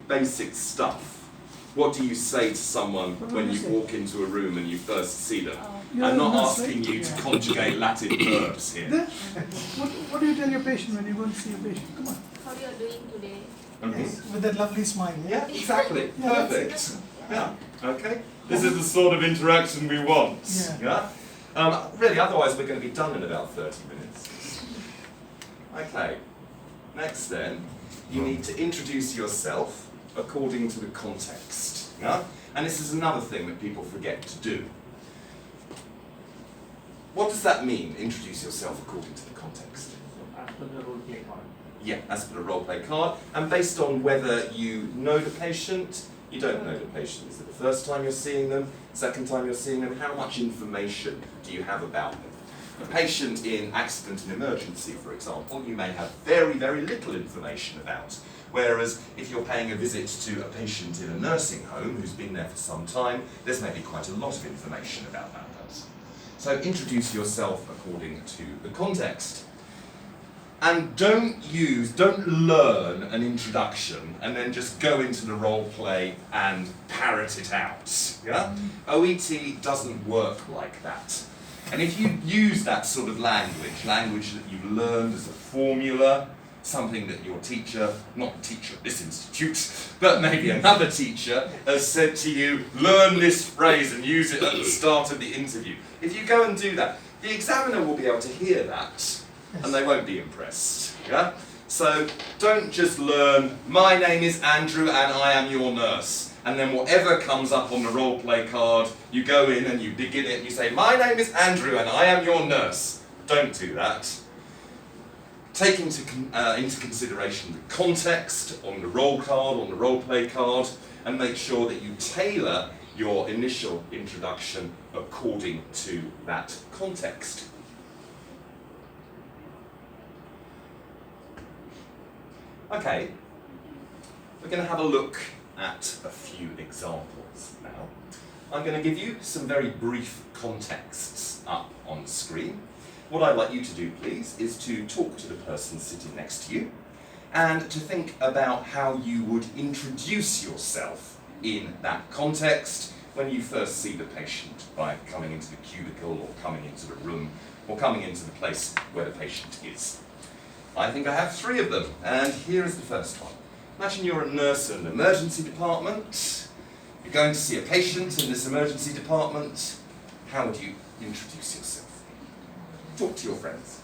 basic stuff. What do you say to someone when you walk into a room and you first see them? I'm not asking you to conjugate Latin verbs here. What do you tell your patient when you go and see a patient? Come on. How you are doing today? Okay. Yes, with that lovely smile. Yeah, exactly. Yeah, Perfect. Yeah. Okay. This is the sort of interaction we want. Yeah. Really, otherwise we're going to be done in about 30 minutes. Okay. Next then, you need to introduce yourself according to the context. Yeah? And this is another thing that people forget to do. What does that mean, introduce yourself according to the context? As per the role play card. Yeah, as per the role play card, and based on whether you know the patient, you don't know the patient. Is it the first time you're seeing them, second time you're seeing them? How much information do you have about them? A patient in accident and emergency, for example, you may have very, very little information about. Whereas if you're paying a visit to a patient in a nursing home who's been there for some time, there's maybe quite a lot of information about that person. So introduce yourself according to the context. And don't learn an introduction and then just go into the role play and parrot it out. Yeah? OET doesn't work like that. And if you use that sort of language that you've learned as a formula, something that your teacher, not the teacher at this institute, but maybe another teacher has said to you, learn this phrase and use it at the start of the interview. If you go and do that, the examiner will be able to hear that and they won't be impressed. Yeah? So don't just learn, my name is Andrew and I am your nurse. And then whatever comes up on the role play card, you go in and you begin it and you say, my name is Andrew and I am your nurse. Don't do that. Take into consideration the context on the role card, on the role play card, and make sure that you tailor your initial introduction according to that context. Okay, we're going to have a look at a few examples now. I'm going to give you some very brief contexts up on the screen. What I'd like you to do, please, is to talk to the person sitting next to you and to think about how you would introduce yourself in that context when you first see the patient, by coming into the cubicle or coming into the room or coming into the place where the patient is. I think I have 3 of them, and here is the first one. Imagine you're a nurse in an emergency department. You're going to see a patient in this emergency department. How would you introduce yourself? Talk to your friends.